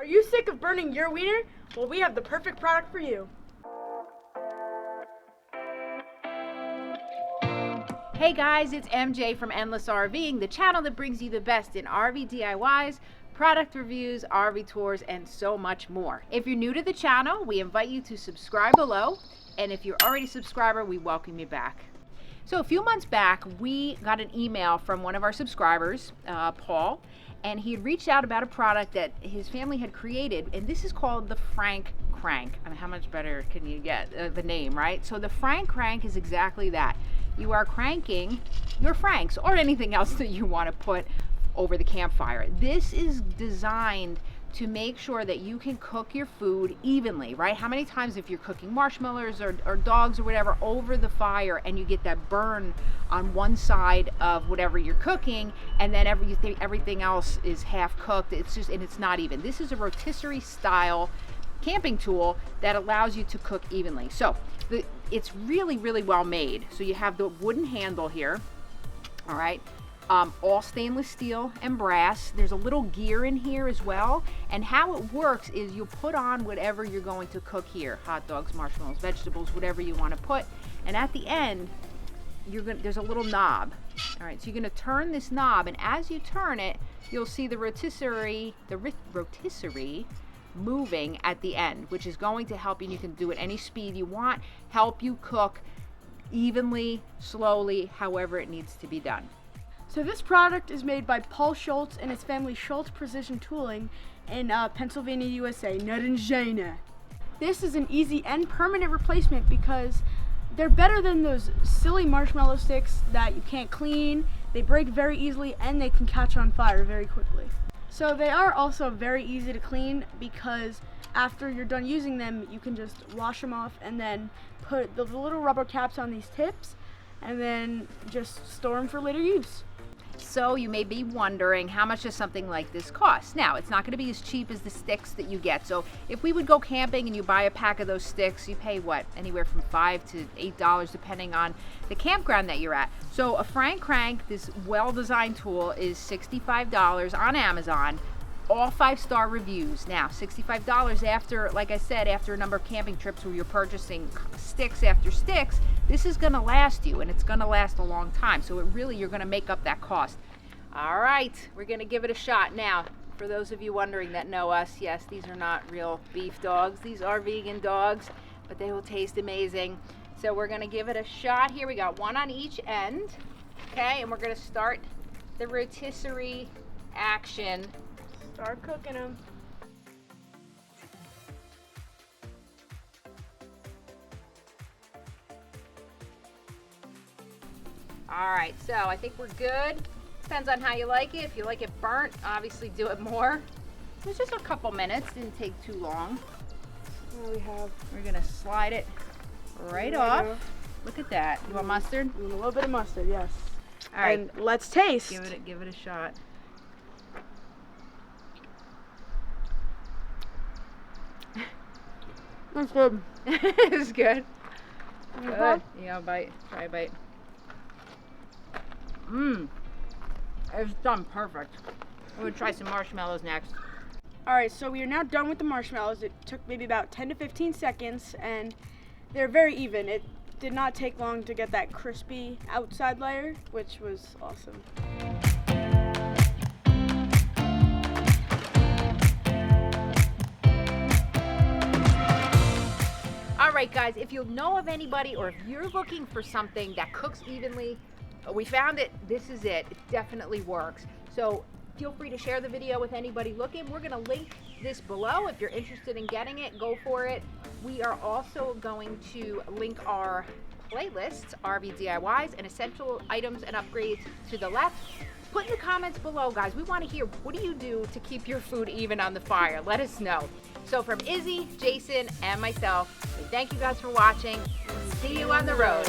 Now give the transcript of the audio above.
Are you sick of burning your wiener? Well, we have the perfect product for you. Hey guys, it's MJ from Endless RVing, the channel that brings you the best in RV DIYs, product reviews, RV tours, and so much more. If you're new to the channel, we invite you to subscribe below, and if you're already a subscriber, we welcome you back. So a few months back, we got an email from one of our subscribers, Paul, and he had reached out about a product that his family had created, and this is called the Frank Crank. I mean, how much better can you get the name, right? So the Frank Crank is exactly that. You are cranking your Franks or anything else that you want to put over the campfire. This is designed to make sure that you can cook your food evenly, right? How many times if you're cooking marshmallows or dogs or whatever over the fire and you get that burn on one side of whatever you're cooking and then everything else is half cooked, and it's not even. This is a rotisserie style camping tool that allows you to cook evenly. So it's really, really well made. So you have the wooden handle here, all right? All stainless steel and brass. There's a little gear in here as well. And how it works is you put on whatever you're going to cook here. Hot dogs, marshmallows, vegetables, whatever you want to put. And at the end, there's a little knob. All right, so you're going to turn this knob, and as you turn it, you'll see the rotisserie moving at the end, which is going to help you. You can do it any speed you want, help you cook evenly, slowly, however it needs to be done. So this product is made by Paul Schultz and his family Schultz Precision Tooling in Pennsylvania, USA, Northam. This is an easy and permanent replacement because they're better than those silly marshmallow sticks that you can't clean. They break very easily and they can catch on fire very quickly. So they are also very easy to clean because after you're done using them, you can just wash them off and then put the little rubber caps on these tips and then just store them for later use. So you may be wondering, how much does something like this cost? Now, it's not going to be as cheap as the sticks that you get. So if we would go camping and you buy a pack of those sticks, you pay what? Anywhere from $5 to $8 depending on the campground that you're at. So a Frank Crank, this well-designed tool, is $65 on Amazon. All 5-star reviews. Now, $65 after, like I said, after a number of camping trips where you're purchasing sticks after sticks, this is gonna last you, and it's gonna last a long time. So you're gonna make up that cost. All right, we're gonna give it a shot. Now, for those of you wondering that know us, yes, these are not real beef dogs. These are vegan dogs, but they will taste amazing. So we're gonna give it a shot here. We got one on each end, okay? And we're gonna start the rotisserie action. Start cooking them. All right, so I think we're good. Depends on how you like it. If you like it burnt, obviously do it more. It was just a couple minutes, didn't take too long. We're gonna slide it right off. Look at that. You want mustard? A little bit of mustard, yes. All right, and let's taste. Give it a shot. That's good. It's good. Okay. Good. Yeah, bite. Try a bite. It's done perfect. I'm gonna try some marshmallows next. Alright, so we are now done with the marshmallows. It took maybe about 10 to 15 seconds and they're very even. It did not take long to get that crispy outside layer, which was awesome. Alright guys, if you know of anybody or if you're looking for something that cooks evenly, we found it, this is it. It definitely works. So feel free to share the video with anybody looking. We're gonna link this below. If you're interested in getting it, go for it. We are also going to link our playlists, RV DIYs and essential items and upgrades to the left. Put in the comments below, guys. We want to hear, what do you do to keep your food even on the fire? Let us know. So from Izzy, Jason, and myself, we thank you guys for watching. See you on the road.